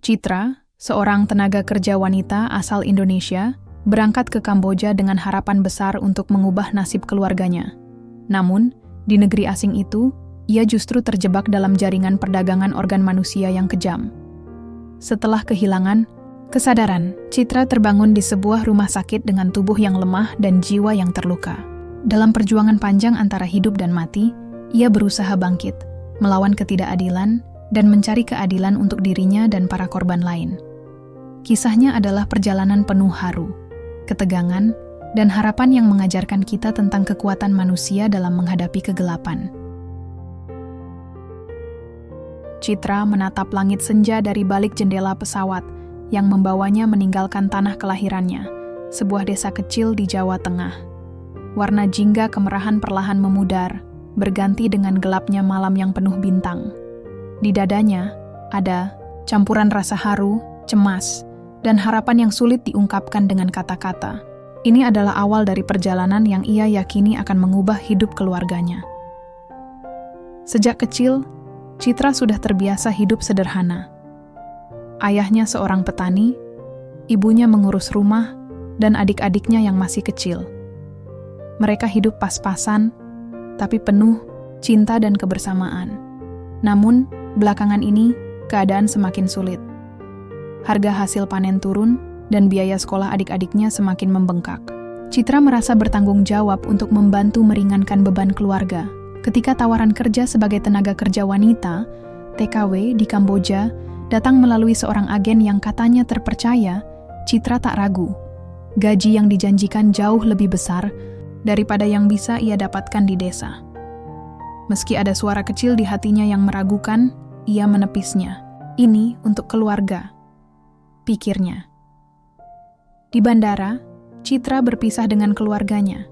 Citra, seorang tenaga kerja wanita asal Indonesia, berangkat ke Kamboja dengan harapan besar untuk mengubah nasib keluarganya. Namun, di negeri asing itu, ia justru terjebak dalam jaringan perdagangan organ manusia yang kejam. Setelah kehilangan kesadaran, Citra terbangun di sebuah rumah sakit dengan tubuh yang lemah dan jiwa yang terluka. Dalam perjuangan panjang antara hidup dan mati, ia berusaha bangkit, melawan ketidakadilan, dan mencari keadilan untuk dirinya dan para korban lain. Kisahnya adalah perjalanan penuh haru, ketegangan, dan harapan yang mengajarkan kita tentang kekuatan manusia dalam menghadapi kegelapan. Citra menatap langit senja dari balik jendela pesawat yang membawanya meninggalkan tanah kelahirannya, sebuah desa kecil di Jawa Tengah. Warna jingga kemerahan perlahan memudar, berganti dengan gelapnya malam yang penuh bintang. Di dadanya ada campuran rasa haru, cemas, dan harapan yang sulit diungkapkan dengan kata-kata. Ini adalah awal dari perjalanan yang ia yakini akan mengubah hidup keluarganya. Sejak kecil, Citra sudah terbiasa hidup sederhana. Ayahnya seorang petani, ibunya mengurus rumah, dan adik-adiknya yang masih kecil. Mereka hidup pas-pasan, tapi penuh cinta dan kebersamaan. Namun, belakangan ini, keadaan semakin sulit. Harga hasil panen turun, dan biaya sekolah adik-adiknya semakin membengkak. Citra merasa bertanggung jawab untuk membantu meringankan beban keluarga. Ketika tawaran kerja sebagai tenaga kerja wanita, TKW di Kamboja, datang melalui seorang agen yang katanya terpercaya, Citra tak ragu. Gaji yang dijanjikan jauh lebih besar daripada yang bisa ia dapatkan di desa. Meski ada suara kecil di hatinya yang meragukan, ia menepisnya. Ini untuk keluarga, pikirnya. Di bandara, Citra berpisah dengan keluarganya.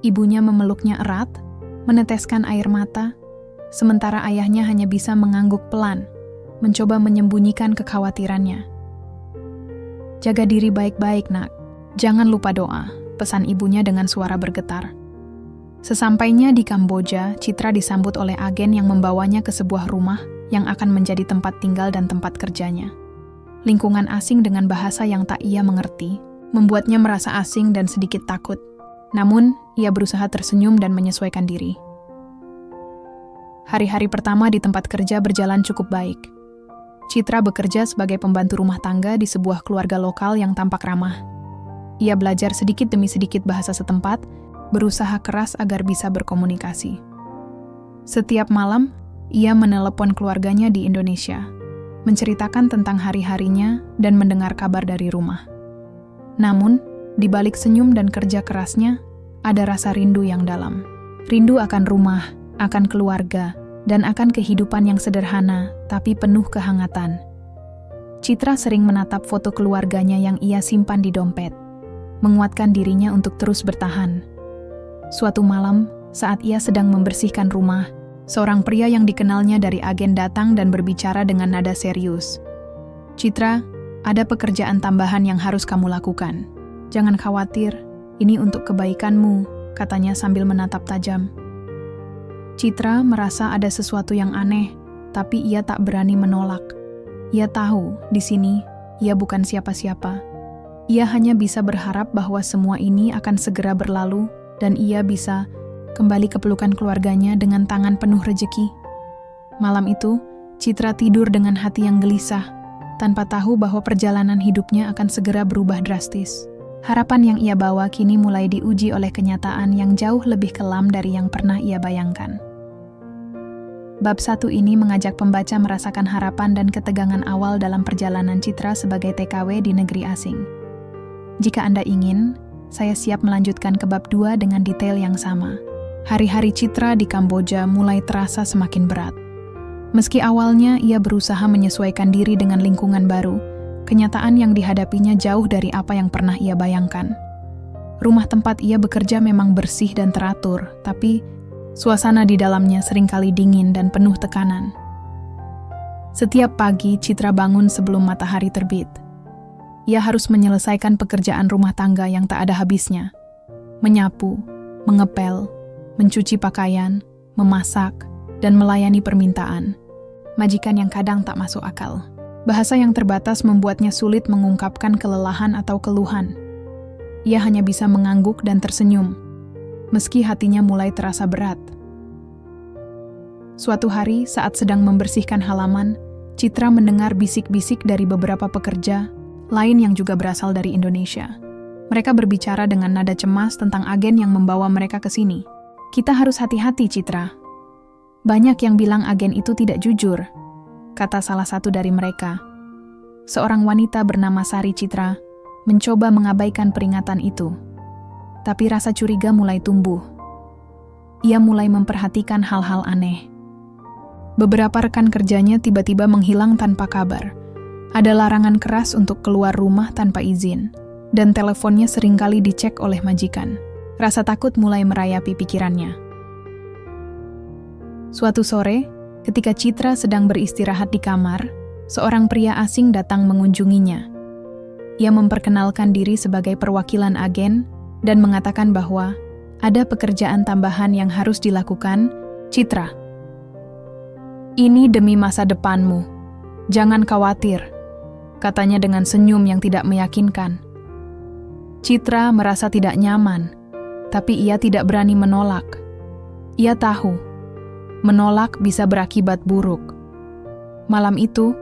Ibunya memeluknya erat, meneteskan air mata, sementara ayahnya hanya bisa mengangguk pelan, mencoba menyembunyikan kekhawatirannya. "Jaga diri baik-baik, nak. Jangan lupa doa," pesan ibunya dengan suara bergetar. Sesampainya di Kamboja, Citra disambut oleh agen yang membawanya ke sebuah rumah yang akan menjadi tempat tinggal dan tempat kerjanya. Lingkungan asing dengan bahasa yang tak ia mengerti, membuatnya merasa asing dan sedikit takut. Namun, ia berusaha tersenyum dan menyesuaikan diri. Hari-hari pertama di tempat kerja berjalan cukup baik. Citra bekerja sebagai pembantu rumah tangga di sebuah keluarga lokal yang tampak ramah. Ia belajar sedikit demi sedikit bahasa setempat, berusaha keras agar bisa berkomunikasi. Setiap malam, ia menelepon keluarganya di Indonesia, menceritakan tentang hari-harinya dan mendengar kabar dari rumah. Namun, di balik senyum dan kerja kerasnya, ada rasa rindu yang dalam. Rindu akan rumah, akan keluarga, dan akan kehidupan yang sederhana tapi penuh kehangatan. Citra sering menatap foto keluarganya yang ia simpan di dompet, menguatkan dirinya untuk terus bertahan. Suatu malam, saat ia sedang membersihkan rumah, seorang pria yang dikenalnya dari agen datang dan berbicara dengan nada serius. "Citra, ada pekerjaan tambahan yang harus kamu lakukan. Jangan khawatir, ini untuk kebaikanmu," katanya sambil menatap tajam. Citra merasa ada sesuatu yang aneh, tapi ia tak berani menolak. Ia tahu, di sini, ia bukan siapa-siapa. Ia hanya bisa berharap bahwa semua ini akan segera berlalu, dan ia bisa kembali ke pelukan keluarganya dengan tangan penuh rejeki. Malam itu, Citra tidur dengan hati yang gelisah, tanpa tahu bahwa perjalanan hidupnya akan segera berubah drastis. Harapan yang ia bawa kini mulai diuji oleh kenyataan yang jauh lebih kelam dari yang pernah ia bayangkan. Bab 1 ini mengajak pembaca merasakan harapan dan ketegangan awal dalam perjalanan Citra sebagai TKW di negeri asing. Jika Anda ingin, saya siap melanjutkan ke bab 2 dengan detail yang sama. Hari-hari Citra di Kamboja mulai terasa semakin berat. Meski awalnya ia berusaha menyesuaikan diri dengan lingkungan baru, kenyataan yang dihadapinya jauh dari apa yang pernah ia bayangkan. Rumah tempat ia bekerja memang bersih dan teratur, tapi suasana di dalamnya seringkali dingin dan penuh tekanan. Setiap pagi, Citra bangun sebelum matahari terbit. Ia harus menyelesaikan pekerjaan rumah tangga yang tak ada habisnya. Menyapu, mengepel, mencuci pakaian, memasak, dan melayani permintaan. Majikan yang kadang tak masuk akal. Bahasa yang terbatas membuatnya sulit mengungkapkan kelelahan atau keluhan. Ia hanya bisa mengangguk dan tersenyum, meski hatinya mulai terasa berat. Suatu hari, saat sedang membersihkan halaman, Citra mendengar bisik-bisik dari beberapa pekerja lain yang juga berasal dari Indonesia. Mereka berbicara dengan nada cemas tentang agen yang membawa mereka ke sini. "Kita harus hati-hati, Citra. Banyak yang bilang agen itu tidak jujur," kata salah satu dari mereka. Seorang wanita bernama Sari Citra mencoba mengabaikan peringatan itu. Tapi rasa curiga mulai tumbuh. Ia mulai memperhatikan hal-hal aneh. Beberapa rekan kerjanya tiba-tiba menghilang tanpa kabar. Ada larangan keras untuk keluar rumah tanpa izin, dan teleponnya seringkali dicek oleh majikan. Rasa takut mulai merayapi pikirannya. Suatu sore, ketika Citra sedang beristirahat di kamar, seorang pria asing datang mengunjunginya. Ia memperkenalkan diri sebagai perwakilan agen dan mengatakan bahwa ada pekerjaan tambahan yang harus dilakukan, Citra. "Ini demi masa depanmu. Jangan khawatir," katanya dengan senyum yang tidak meyakinkan. Citra merasa tidak nyaman, tapi ia tidak berani menolak. Ia tahu, menolak bisa berakibat buruk. Malam itu,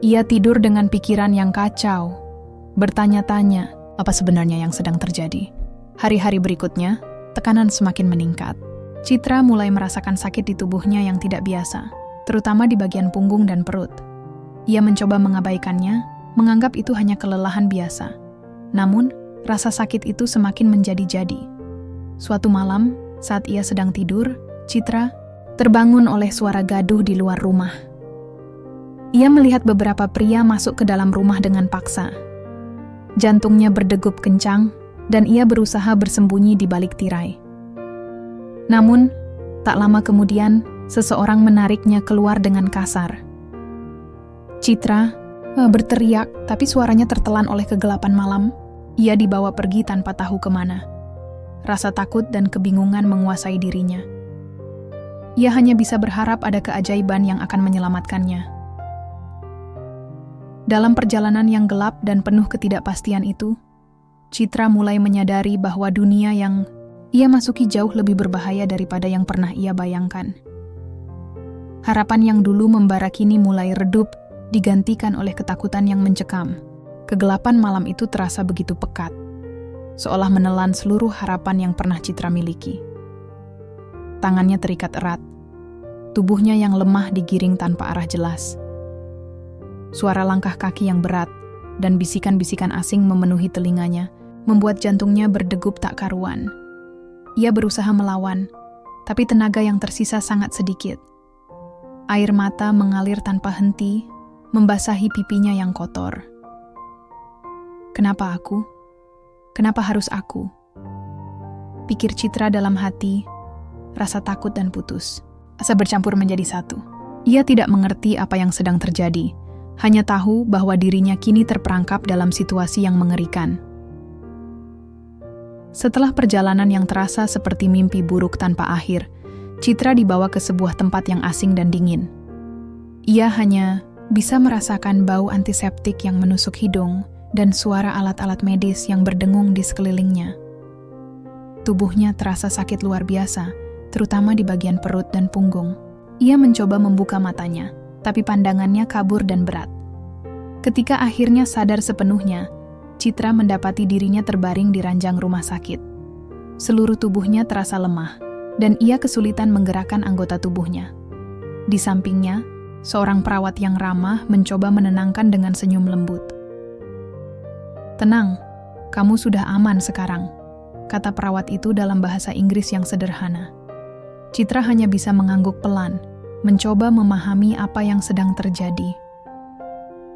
ia tidur dengan pikiran yang kacau, bertanya-tanya apa sebenarnya yang sedang terjadi. Hari-hari berikutnya, tekanan semakin meningkat. Citra mulai merasakan sakit di tubuhnya yang tidak biasa, terutama di bagian punggung dan perut. Ia mencoba mengabaikannya, menganggap itu hanya kelelahan biasa. Namun, rasa sakit itu semakin menjadi-jadi. Suatu malam, saat ia sedang tidur, Citra terbangun oleh suara gaduh di luar rumah. Ia melihat beberapa pria masuk ke dalam rumah dengan paksa. Jantungnya berdegup kencang, dan ia berusaha bersembunyi di balik tirai. Namun, tak lama kemudian, seseorang menariknya keluar dengan kasar. Citra berteriak, tapi suaranya tertelan oleh kegelapan malam. Ia dibawa pergi tanpa tahu kemana. Rasa takut dan kebingungan menguasai dirinya. Ia hanya bisa berharap ada keajaiban yang akan menyelamatkannya. Dalam perjalanan yang gelap dan penuh ketidakpastian itu, Citra mulai menyadari bahwa dunia yang ia masuki jauh lebih berbahaya daripada yang pernah ia bayangkan. Harapan yang dulu membara kini mulai redup, digantikan oleh ketakutan yang mencekam. Kegelapan malam itu terasa begitu pekat, seolah menelan seluruh harapan yang pernah Citra miliki. Tangannya terikat erat, tubuhnya yang lemah digiring tanpa arah jelas. Suara langkah kaki yang berat dan bisikan-bisikan asing memenuhi telinganya, membuat jantungnya berdegup tak karuan. Ia berusaha melawan, tapi tenaga yang tersisa sangat sedikit. Air mata mengalir tanpa henti, membasahi pipinya yang kotor. "Kenapa aku? Kenapa harus aku?" pikir Citra dalam hati, rasa takut dan putus asa bercampur menjadi satu. Ia tidak mengerti apa yang sedang terjadi, hanya tahu bahwa dirinya kini terperangkap dalam situasi yang mengerikan. Setelah perjalanan yang terasa seperti mimpi buruk tanpa akhir, Citra dibawa ke sebuah tempat yang asing dan dingin. Ia hanya bisa merasakan bau antiseptik yang menusuk hidung dan suara alat-alat medis yang berdengung di sekelilingnya. Tubuhnya terasa sakit luar biasa, terutama di bagian perut dan punggung. Ia mencoba membuka matanya, tapi pandangannya kabur dan berat. Ketika akhirnya sadar sepenuhnya, Citra mendapati dirinya terbaring di ranjang rumah sakit. Seluruh tubuhnya terasa lemah, dan ia kesulitan menggerakkan anggota tubuhnya. Di sampingnya, seorang perawat yang ramah mencoba menenangkan dengan senyum lembut. "Tenang, kamu sudah aman sekarang," kata perawat itu dalam bahasa Inggris yang sederhana. Citra hanya bisa mengangguk pelan, mencoba memahami apa yang sedang terjadi.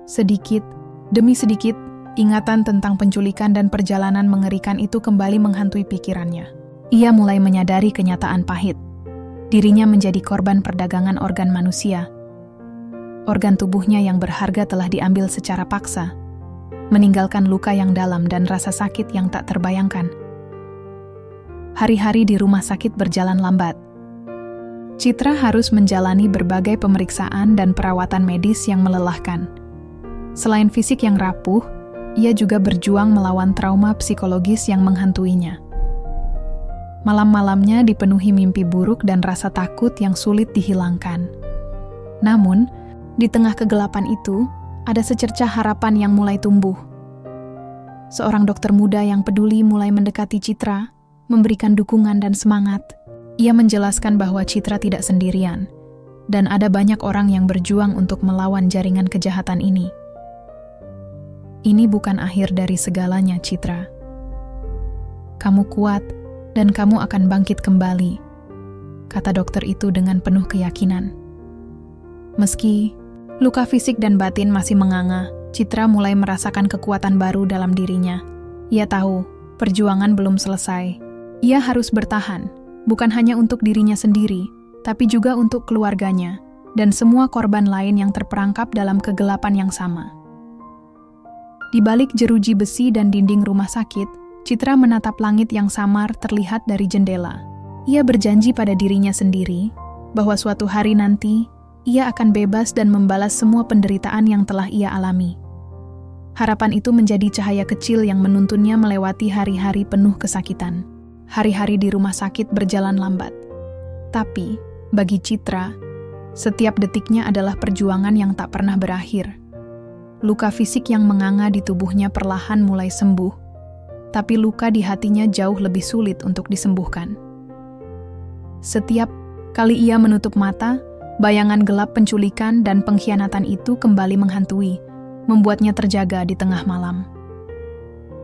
Sedikit demi sedikit, ingatan tentang penculikan dan perjalanan mengerikan itu kembali menghantui pikirannya. Ia mulai menyadari kenyataan pahit. Dirinya menjadi korban perdagangan organ manusia. Organ tubuhnya yang berharga telah diambil secara paksa, meninggalkan luka yang dalam dan rasa sakit yang tak terbayangkan. Hari-hari di rumah sakit berjalan lambat. Citra harus menjalani berbagai pemeriksaan dan perawatan medis yang melelahkan. Selain fisik yang rapuh, ia juga berjuang melawan trauma psikologis yang menghantuinya. Malam-malamnya dipenuhi mimpi buruk dan rasa takut yang sulit dihilangkan. Namun, di tengah kegelapan itu, ada secercah harapan yang mulai tumbuh. Seorang dokter muda yang peduli mulai mendekati Citra, memberikan dukungan dan semangat. Ia menjelaskan bahwa Citra tidak sendirian, dan ada banyak orang yang berjuang untuk melawan jaringan kejahatan ini. Ini bukan akhir dari segalanya, Citra. Kamu kuat, dan kamu akan bangkit kembali, kata dokter itu dengan penuh keyakinan. Meski luka fisik dan batin masih menganga, Citra mulai merasakan kekuatan baru dalam dirinya. Ia tahu, perjuangan belum selesai. Ia harus bertahan, bukan hanya untuk dirinya sendiri, tapi juga untuk keluarganya, dan semua korban lain yang terperangkap dalam kegelapan yang sama. Di balik jeruji besi dan dinding rumah sakit, Citra menatap langit yang samar terlihat dari jendela. Ia berjanji pada dirinya sendiri bahwa suatu hari nanti ia akan bebas dan membalas semua penderitaan yang telah ia alami. Harapan itu menjadi cahaya kecil yang menuntunnya melewati hari-hari penuh kesakitan. Hari-hari di rumah sakit berjalan lambat. Tapi, bagi Citra, setiap detiknya adalah perjuangan yang tak pernah berakhir. Luka fisik yang menganga di tubuhnya perlahan mulai sembuh, tapi luka di hatinya jauh lebih sulit untuk disembuhkan. Setiap kali ia menutup mata, bayangan gelap penculikan dan pengkhianatan itu kembali menghantui, membuatnya terjaga di tengah malam.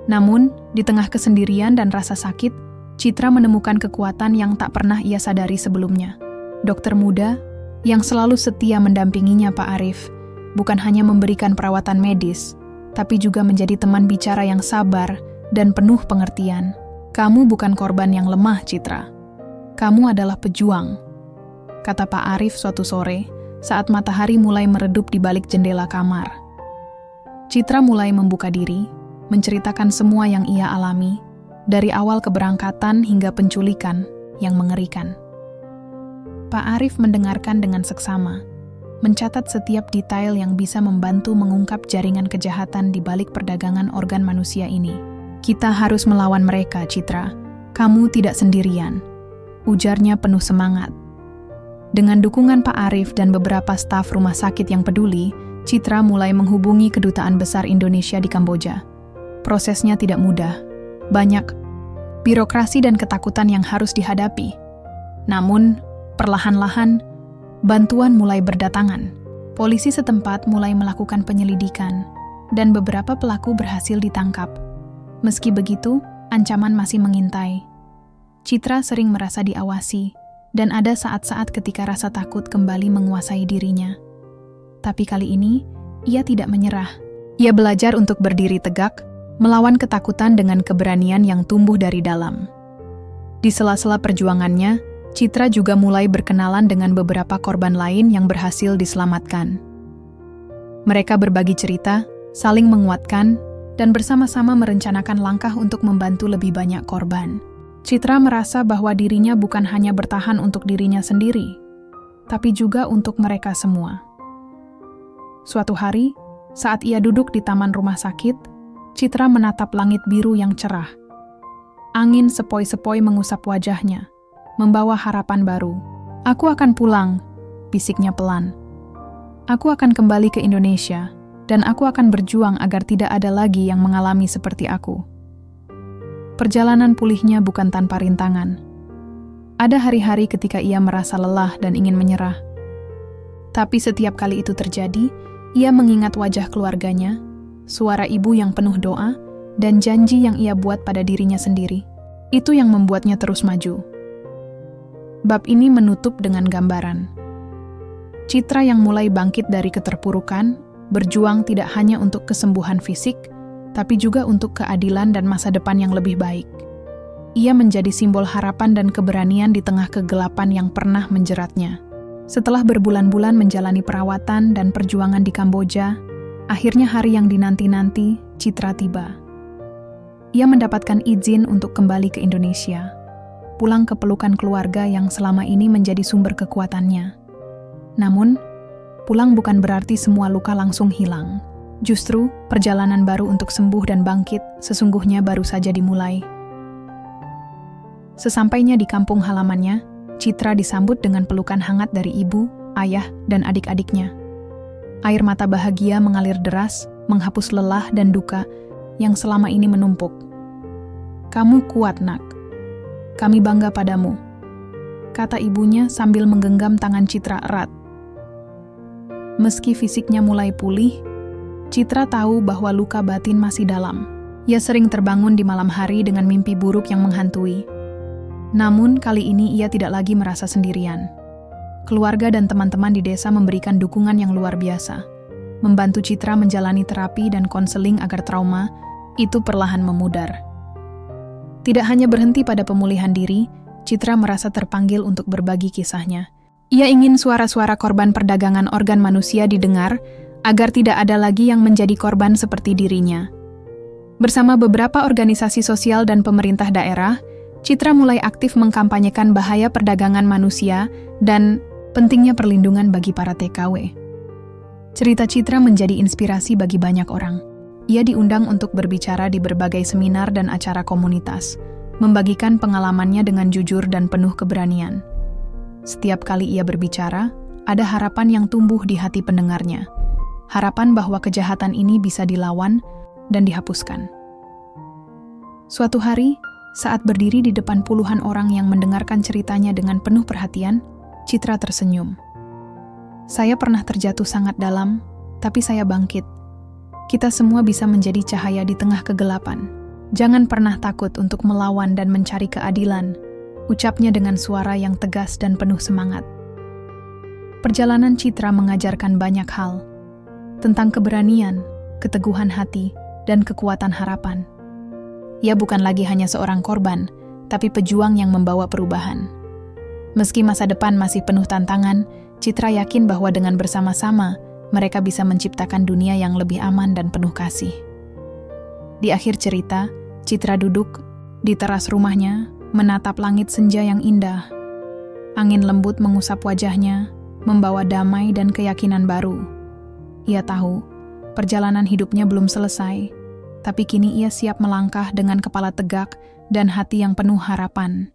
Namun, di tengah kesendirian dan rasa sakit, Citra menemukan kekuatan yang tak pernah ia sadari sebelumnya. Dokter muda, yang selalu setia mendampinginya Pak Arif, bukan hanya memberikan perawatan medis, tapi juga menjadi teman bicara yang sabar dan penuh pengertian. Kamu bukan korban yang lemah, Citra. Kamu adalah pejuang, kata Pak Arif suatu sore saat matahari mulai meredup di balik jendela kamar. Citra mulai membuka diri, menceritakan semua yang ia alami, dari awal keberangkatan hingga penculikan yang mengerikan. Pak Arif mendengarkan dengan seksama, mencatat setiap detail yang bisa membantu mengungkap jaringan kejahatan di balik perdagangan organ manusia ini. Kita harus melawan mereka, Citra. Kamu tidak sendirian, ujarnya penuh semangat. Dengan dukungan Pak Arif dan beberapa staf rumah sakit yang peduli, Citra mulai menghubungi Kedutaan Besar Indonesia di Kamboja. Prosesnya tidak mudah. Banyak birokrasi dan ketakutan yang harus dihadapi. Namun, perlahan-lahan, bantuan mulai berdatangan. Polisi setempat mulai melakukan penyelidikan, dan beberapa pelaku berhasil ditangkap. Meski begitu, ancaman masih mengintai. Citra sering merasa diawasi, dan ada saat-saat ketika rasa takut kembali menguasai dirinya. Tapi kali ini, ia tidak menyerah. Ia belajar untuk berdiri tegak, melawan ketakutan dengan keberanian yang tumbuh dari dalam. Di sela-sela perjuangannya, Citra juga mulai berkenalan dengan beberapa korban lain yang berhasil diselamatkan. Mereka berbagi cerita, saling menguatkan, dan bersama-sama merencanakan langkah untuk membantu lebih banyak korban. Citra merasa bahwa dirinya bukan hanya bertahan untuk dirinya sendiri, tapi juga untuk mereka semua. Suatu hari, saat ia duduk di taman rumah sakit, Citra menatap langit biru yang cerah. Angin sepoi-sepoi mengusap wajahnya, membawa harapan baru. Aku akan pulang, bisiknya pelan. Aku akan kembali ke Indonesia, dan aku akan berjuang agar tidak ada lagi yang mengalami seperti aku. Perjalanan pulihnya bukan tanpa rintangan. Ada hari-hari ketika ia merasa lelah dan ingin menyerah. Tapi setiap kali itu terjadi, ia mengingat wajah keluarganya, suara ibu yang penuh doa, dan janji yang ia buat pada dirinya sendiri. Itu yang membuatnya terus maju. Bab ini menutup dengan gambaran Citra yang mulai bangkit dari keterpurukan, berjuang tidak hanya untuk kesembuhan fisik, tapi juga untuk keadilan dan masa depan yang lebih baik. Ia menjadi simbol harapan dan keberanian di tengah kegelapan yang pernah menjeratnya. Setelah berbulan-bulan menjalani perawatan dan perjuangan di Kamboja, akhirnya hari yang dinanti-nanti, Citra tiba. Ia mendapatkan izin untuk kembali ke Indonesia, pulang ke pelukan keluarga yang selama ini menjadi sumber kekuatannya. Namun, pulang bukan berarti semua luka langsung hilang. Justru, perjalanan baru untuk sembuh dan bangkit sesungguhnya baru saja dimulai. Sesampainya di kampung halamannya, Citra disambut dengan pelukan hangat dari ibu, ayah, dan adik-adiknya. Air mata bahagia mengalir deras, menghapus lelah dan duka yang selama ini menumpuk. "Kamu kuat, Nak. Kami bangga padamu," kata ibunya sambil menggenggam tangan Citra erat. Meski fisiknya mulai pulih, Citra tahu bahwa luka batin masih dalam. Ia sering terbangun di malam hari dengan mimpi buruk yang menghantui. Namun kali ini ia tidak lagi merasa sendirian. Keluarga dan teman-teman di desa memberikan dukungan yang luar biasa, membantu Citra menjalani terapi dan konseling agar trauma itu perlahan memudar. Tidak hanya berhenti pada pemulihan diri, Citra merasa terpanggil untuk berbagi kisahnya. Ia ingin suara-suara korban perdagangan organ manusia didengar, agar tidak ada lagi yang menjadi korban seperti dirinya. Bersama beberapa organisasi sosial dan pemerintah daerah, Citra mulai aktif mengkampanyekan bahaya perdagangan manusia dan pentingnya perlindungan bagi para TKW. Cerita Citra menjadi inspirasi bagi banyak orang. Ia diundang untuk berbicara di berbagai seminar dan acara komunitas, membagikan pengalamannya dengan jujur dan penuh keberanian. Setiap kali ia berbicara, ada harapan yang tumbuh di hati pendengarnya. Harapan bahwa kejahatan ini bisa dilawan dan dihapuskan. Suatu hari, saat berdiri di depan puluhan orang yang mendengarkan ceritanya dengan penuh perhatian, Citra tersenyum. "Saya pernah terjatuh sangat dalam, tapi saya bangkit. Kita semua bisa menjadi cahaya di tengah kegelapan. Jangan pernah takut untuk melawan dan mencari keadilan," ucapnya dengan suara yang tegas dan penuh semangat. Perjalanan Citra mengajarkan banyak hal, tentang keberanian, keteguhan hati, dan kekuatan harapan. Ia bukan lagi hanya seorang korban, tapi pejuang yang membawa perubahan. Meski masa depan masih penuh tantangan, Citra yakin bahwa dengan bersama-sama, mereka bisa menciptakan dunia yang lebih aman dan penuh kasih. Di akhir cerita, Citra duduk di teras rumahnya, menatap langit senja yang indah. Angin lembut mengusap wajahnya, membawa damai dan keyakinan baru. Ia tahu, perjalanan hidupnya belum selesai, tapi kini ia siap melangkah dengan kepala tegak dan hati yang penuh harapan.